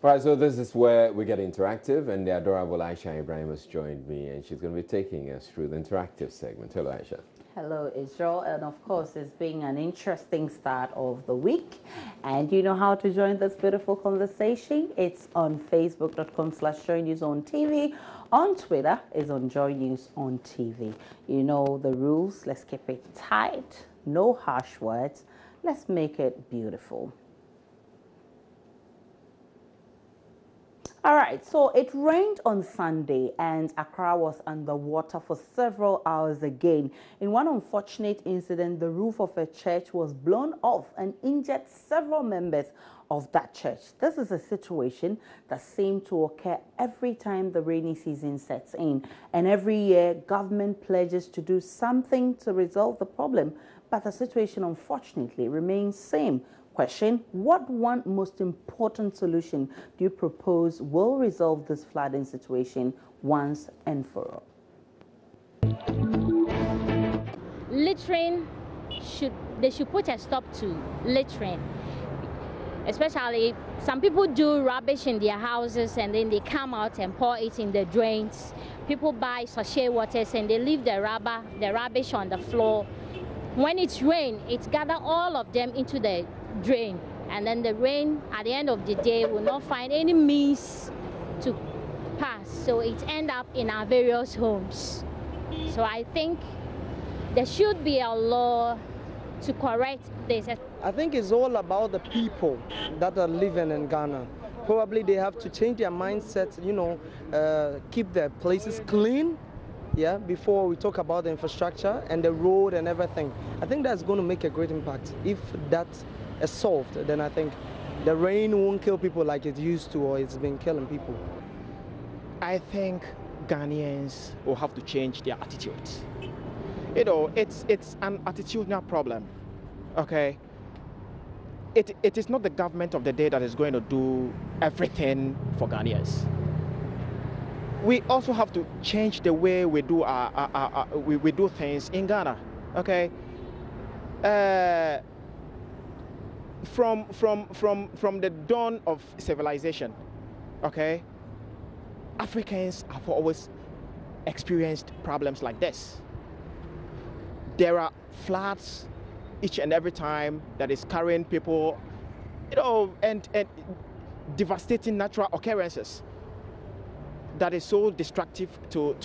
All right, so this is where we get interactive, and the adorable Aisha Ibrahim has joined me, and she's going to be taking us through the interactive segment. Hello, Aisha. Hello, Israel, and of course, it's been an interesting start of the week. And you know how to join this beautiful conversation? It's on facebook.com/joynewsontv. On Twitter is on Joy News on TV. You know the rules. Let's keep it tight. No harsh words. Let's make it beautiful. All right, so it rained on Sunday and Accra was underwater for several hours again. In one unfortunate incident, the roof of a church was blown off and injured several members of that church. This is a situation that seems to occur every time the rainy season sets in. And every year, government pledges to do something to resolve the problem. But the situation, unfortunately, remains same. Question: what one most important solution do you propose will resolve this flooding situation once and for all? Littering, they should put a stop to littering. Especially some people do rubbish in their houses and then they come out and pour it in the drains. People buy sachet waters and they leave the rubbish on the floor. When it's rain, it gathers all of them into the drain, and then the rain at the end of the day will not find any means to pass, so it ends up in our various homes. So I think there should be a law to correct this. I think it's all about the people that are living in Ghana. Probably they have to change their mindset, keep their places clean, yeah, before we talk about the infrastructure and the road and everything. I think that's going to make a great impact. If that is solved, then I think the rain won't kill people like it used to, or it's been killing people. I think Ghanaians will have to change their attitudes. You know, it's an attitudinal problem, okay? It is not the government of the day that is going to do everything for Ghanaians. We also have to change the way we do we do things in Ghana, okay? From the dawn of civilization, okay, Africans have always experienced problems like this. There are floods each and every time that is carrying people, and devastating natural occurrences that is so destructive to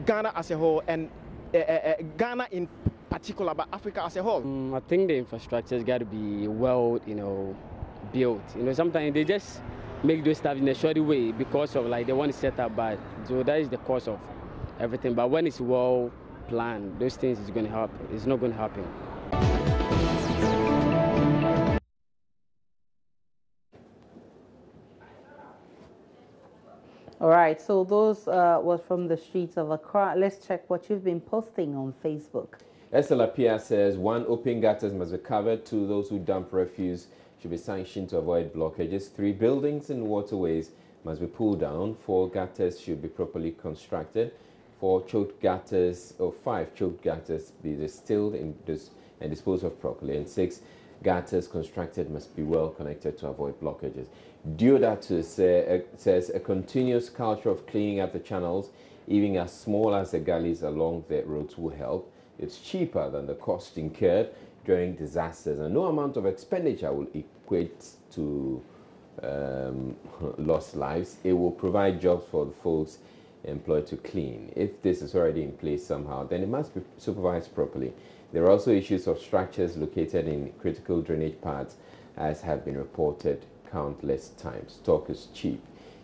Ghana as a whole, and Ghana in particular, but Africa as a whole. I think the infrastructure has got to be well, built. Sometimes they just make those stuff in a short way because of they want to set up bad. So that is the cause of everything. But when it's well planned, those things is going to happen. It's not going to happen. All right, so those was from the streets of Accra. Let's check what you've been posting on Facebook. Estela Pia says, 1, open gutters must be covered. 2, those who dump refuse should be sanctioned to avoid blockages. 3, buildings and waterways must be pulled down. 4, gutters should be properly constructed. 4, choked gutters, or 5, choked gutters be distilled and disposed of properly. And 6, gutters constructed must be well connected to avoid blockages. Deodatus says a continuous culture of cleaning up the channels, even as small as the gullies along the roads, will help. It's cheaper than the cost incurred during disasters, and no amount of expenditure will equate to lost lives. It will provide jobs for the folks employed to clean. If this is already in place somehow, then it must be supervised properly. There are also issues of structures located in critical drainage paths, as have been reported countless times. Talk is cheap.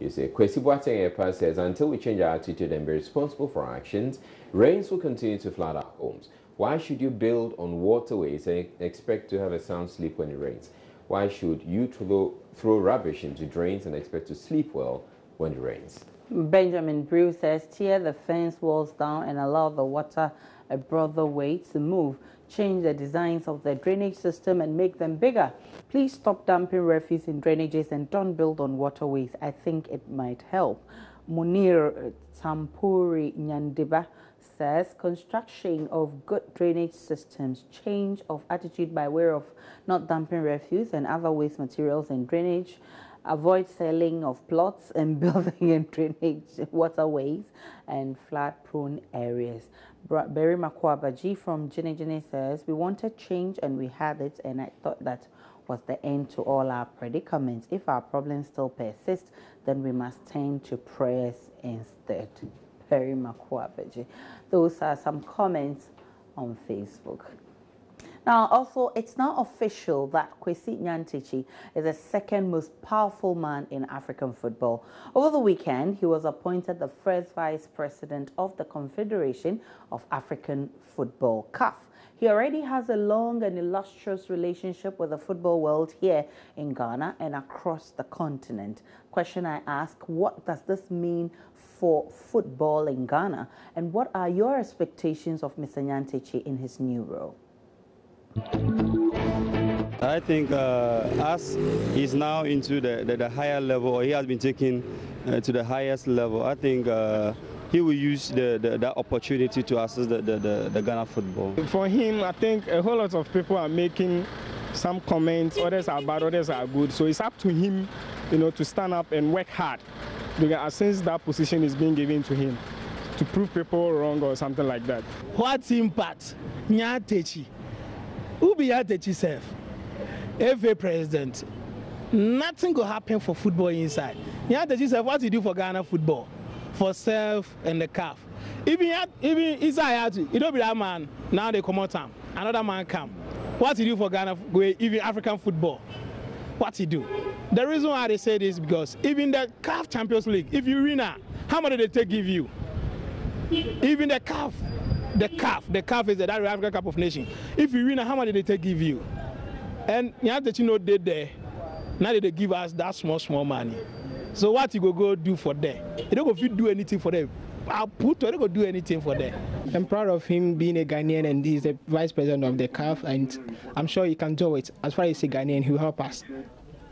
You say, Kwesi says, until we change our attitude and be responsible for our actions, rains will continue to flood our homes. Why should you build on waterways and expect to have a sound sleep when it rains? Why should you throw rubbish into drains and expect to sleep well when it rains? Benjamin Brew says, tear the fence walls down and allow the water a broader way to move. Change the designs of the drainage system and make them bigger. Please stop dumping refuse in drainages and don't build on waterways. I think it might help. Munir Tampuri Nyandiba says, construction of good drainage systems, change of attitude by way of not dumping refuse and other waste materials in drainage, avoid selling of plots and building and drainage waterways and flood-prone areas. Berry Makwabaji from Jinejine says, we wanted change and we had it, and I thought that was the end to all our predicaments. If our problems still persist, then we must turn to prayers instead. Berry Makwabaji. Those are some comments on Facebook. Now, also, it's now official that Kwesi Nyantakyi is the second most powerful man in African football. Over the weekend, he was appointed the first vice president of the Confederation of African Football, CAF. He already has a long and illustrious relationship with the football world here in Ghana and across the continent. Question I ask, what does this mean for football in Ghana? And what are your expectations of Mr. Nyantakyi in his new role? I think as he's now into the higher level, or he has been taken to the highest level, I think he will use that opportunity to assist the Ghana football. For him, I think a whole lot of people are making some comments, others are bad, others are good. So it's up to him, to stand up and work hard. Because since that position is being given to him, to prove people wrong or something like that. What impact Nyantakyi? Who be Nyantakyi self? FA president. Nothing will happen for football inside. Nyantakyi self, what he do for Ghana football? For self and the CAF. Even inside, you don't be that man. Now they come out time. Another man come. What he do for Ghana, even African football? What he do? The reason why they say this is because even the CAF Champions League, if you win, how much did they give you? Even the CAF is the African Cup of Nations. If you win, how much did they give you? And Nyantakyi did there. Now they give us that small money. So what you go do for them? You don't go do anything for them. I don't go do anything for them. I'm proud of him being a Ghanaian, and he's the vice president of the CAF, and I'm sure he can do it. As far as he's a Ghanaian, he'll help us.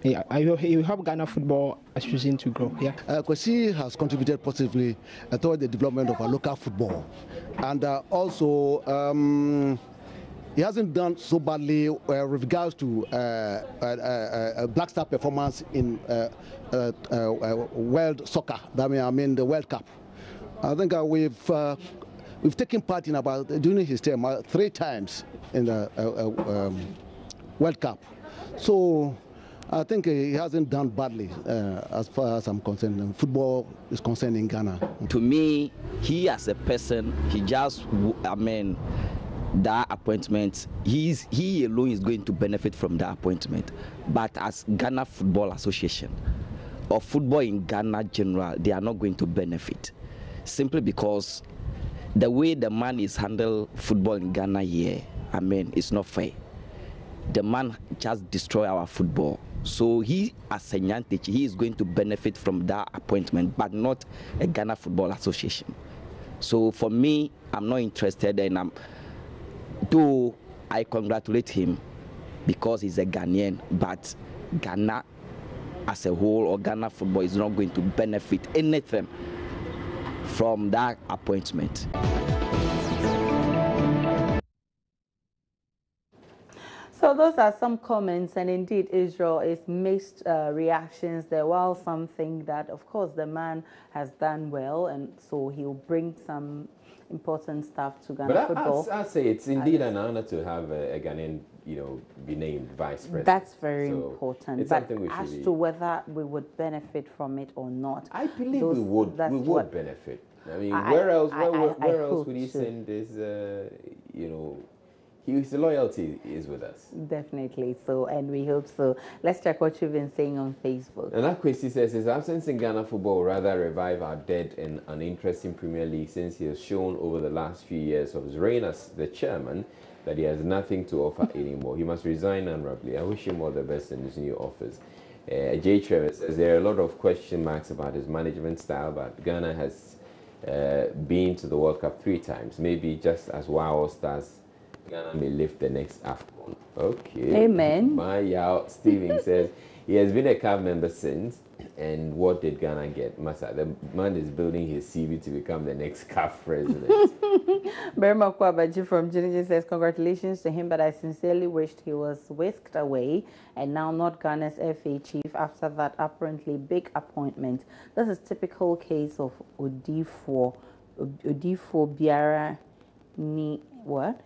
Yeah, he will help Ghana football association to grow. Yeah. Kwesi has contributed positively toward the development of our local football, and also he hasn't done so badly with regards to Black Star performance in World Soccer. I mean the World Cup. I think we've taken part in during his term 3 times in the World Cup. So I think he hasn't done badly as far as I'm concerned. Football is concerned in Ghana. To me, he as a person, he just, that appointment, he alone is going to benefit from that appointment. But as Ghana Football Association, or football in Ghana general, they are not going to benefit. Simply because the way the man is handled football in Ghana here, it's not fair. The man just destroy our football. So he, as a Nyantakyi, he is going to benefit from that appointment, but not a Ghana Football Association. So for me, I'm not interested, and though I congratulate him because he's a Ghanaian, but Ghana as a whole, or Ghana football, is not going to benefit anything from that appointment. So those are some comments, and indeed Israel is mixed reactions there. While some think that, of course, the man has done well, and so he'll bring some important stuff to Ghana football. But I say it's indeed an honor to have a Ghanaian, be named vice president. That's very important. It's but something we as should to whether we would benefit from it or not, I believe we would. We would benefit. I mean, where else would he send this? His loyalty is with us. Definitely so, and we hope so. Let's check what you've been saying on Facebook. And Kwesi says his absence in Ghana football will rather revive our dead and uninteresting Premier League, since he has shown over the last few years of his reign as the chairman that he has nothing to offer anymore. He must resign honorably. I wish him all the best in his new office. Jay Trevor says there are a lot of question marks about his management style, but Ghana has been to the World Cup 3 times. Maybe just as Wow Stars, Ghana may lift the next AFCON. Okay. Amen. Steven says he has been a CAF member since, And what did Ghana get? Masa, the man is building his CV to become the next CAF president. Berma Kwabaji from Jiniji says, congratulations to him, but I sincerely wished he was whisked away and now not Ghana's FA chief after that apparently big appointment. This is typical case of Odifo Biara ni what?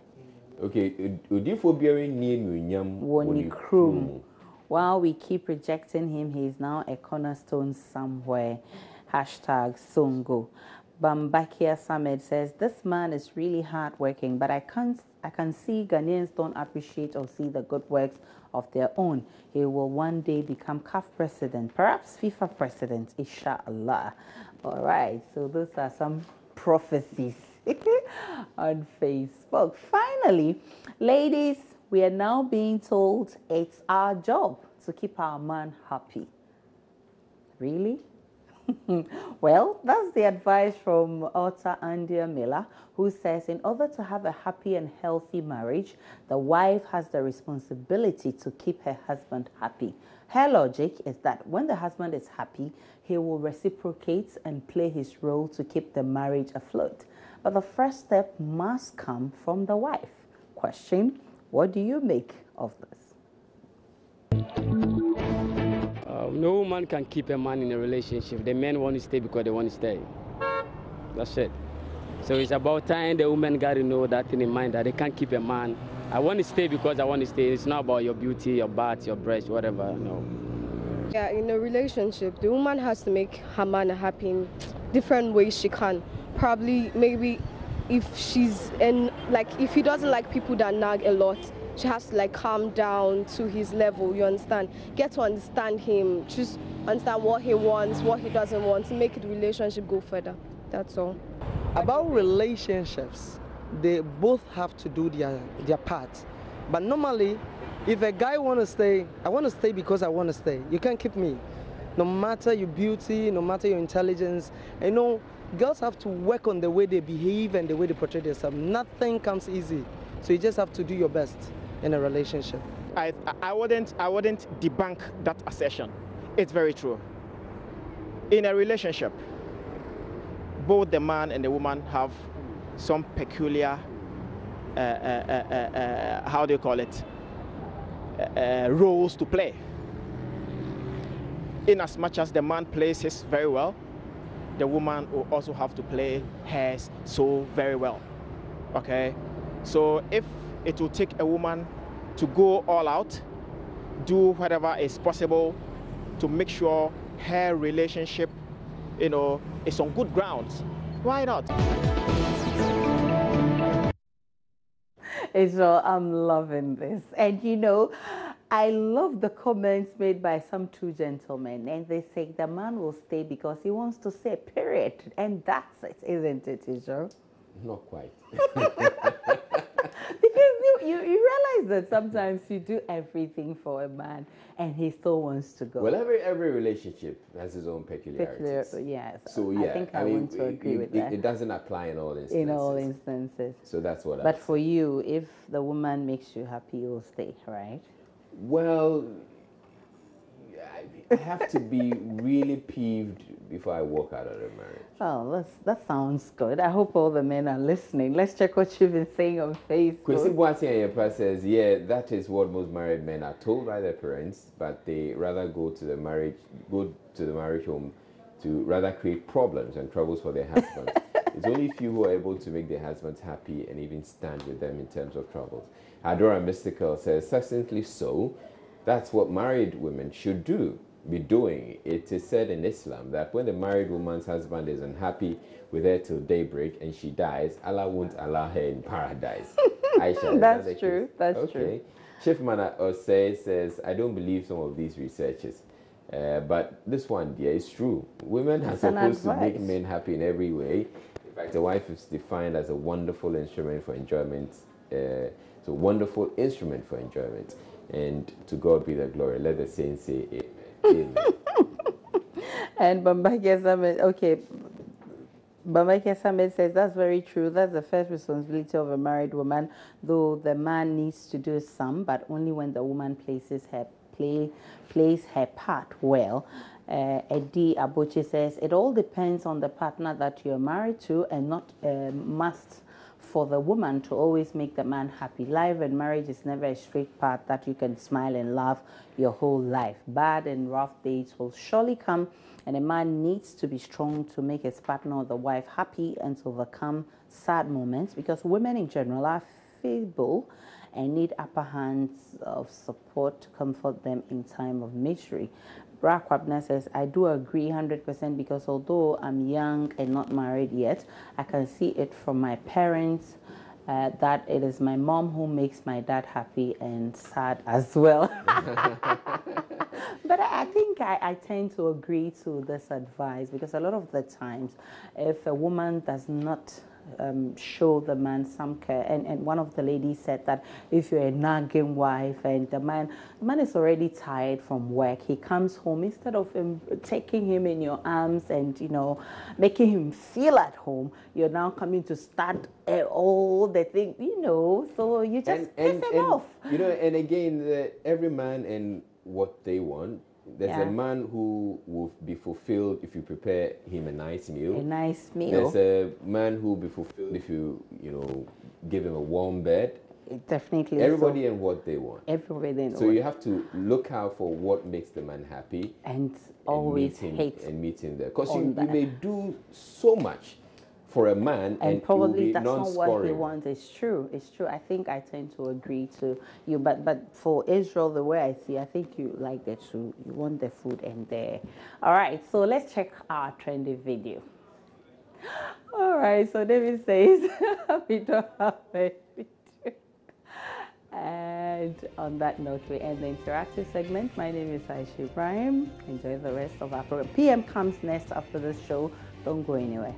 Okay, Odifo Biara ni Nunyam Woni Krum. While we keep rejecting him, he is now a cornerstone somewhere. Hashtag Songo. Bambakia Samed says, this man is really hardworking, but I can see Ghanaians don't appreciate or see the good works of their own. He will one day become CAF president, perhaps FIFA president, inshallah. All right, so those are some prophecies on Facebook. Finally, ladies, we are now being told it's our job to keep our man happy. Really? Well, that's the advice from author Andia Miller, who says in order to have a happy and healthy marriage, the wife has the responsibility to keep her husband happy. Her logic is that when the husband is happy, he will reciprocate and play his role to keep the marriage afloat. But the first step must come from the wife. Question: what do you make of this? No woman can keep a man in a relationship. The men want to stay because they want to stay. That's it. So it's about time the women got to know that thing in mind, that they can't keep a man. I want to stay because I want to stay. It's not about your beauty, your butt, your breast, whatever. No. Yeah, in a relationship, the woman has to make her man happy in different ways she can. Probably, maybe if she's in, like, if he doesn't like people that nag a lot, she has to like calm down to his level, you understand? Get to understand him, just understand what he wants, what he doesn't want, to make the relationship go further. That's all. About relationships, they both have to do their part. But normally, if a guy want to stay, I want to stay because I want to stay. You can't keep me. No matter your beauty, no matter your intelligence, you know, girls have to work on the way they behave and the way they portray themselves. Nothing comes easy. So you just have to do your best in a relationship. I wouldn't debunk that assertion. It's very true. In a relationship, both the man and the woman have some peculiar, how do you call it, roles to play. In as much as the man plays his very well, the woman will also have to play hers so very well. Okay? So if it will take a woman to go all out, do whatever is possible to make sure her relationship, you know, is on good grounds, why not? Israel, I'm loving this. And you know, I love the comments made by some two gentlemen, and they say the man will stay because he wants to stay, period. And that's it, isn't it, Israel? Not quite. Because you realize that sometimes you do everything for a man and he still wants to go. Well, every relationship has its own peculiarities. Yes. So yeah, I think I want to agree with that. It doesn't apply in all instances. In all instances. So that's what. But for you, if the woman makes you happy, you'll stay, right? Well, I have to be really peeved before I walk out of the marriage. Oh, that sounds good. I hope all the men are listening. Let's check what you've been saying on Facebook. Kwesi Boateng says, yeah, that is what most married men are told by their parents, but they rather go to the marriage home to rather create problems and troubles for their husbands. It's only few who are able to make their husbands happy and even stand with them in terms of troubles. Adora Mystical says, succinctly so, that's what married women should be doing. It is said in Islam that when the married woman's husband is unhappy with her till daybreak and she dies, Allah won't allow her in paradise. Aisha, that's true. That's okay. true. Chief Mana Osei says, I don't believe some of these researches. But this one, dear, is true. Women are supposed to make men happy in every way. In fact, a wife is defined as a wonderful instrument for enjoyment. So wonderful instrument for enjoyment. And to God be the glory. Let the saints say amen. And Bambakia Samet, okay. Bambakia Samet says that's very true. That's the first responsibility of a married woman, though the man needs to do some, but only when the woman places her plays her part well. Eddie Abuchi says, it all depends on the partner that you're married to and not must for the woman to always make the man happy. Life and marriage is never a straight path that you can smile and laugh your whole life. Bad and rough days will surely come, and a man needs to be strong to make his partner or the wife happy and to overcome sad moments, because women in general are feeble and need upper hands of support to comfort them in time of misery. Bra Kwabna says, I do agree 100%, because although I'm young and not married yet, I can see it from my parents that it is my mom who makes my dad happy and sad as well. But I think I tend to agree to this advice, because a lot of the times, if a woman does not show the man some care, and one of the ladies said that if you're a nagging wife and the man is already tired from work, he comes home, instead of taking him in your arms and, you know, making him feel at home, you're now coming to start all the thing, you know, so you just piss him off. You know, and again, every man and what they want. There's a man who will be fulfilled if you prepare him a nice meal. A nice meal. There's a man who will be fulfilled if you give him a warm bed. Definitely. Everybody and what they want. Everybody. So you have to look out for what makes the man happy. And always meet him there. Because you may do so much for a man, and probably that's not what he wants. It's true. It's true. I think I tend to agree to you. But for Israel, the way I see, I think you like the two. You want the food and the. All right. So let's check our trendy video. All right. So David says we don't have a video. And on that note, we end the interactive segment. My name is Aisha Ibrahim. Enjoy the rest of our program. PM comes next after the show. Don't go anywhere.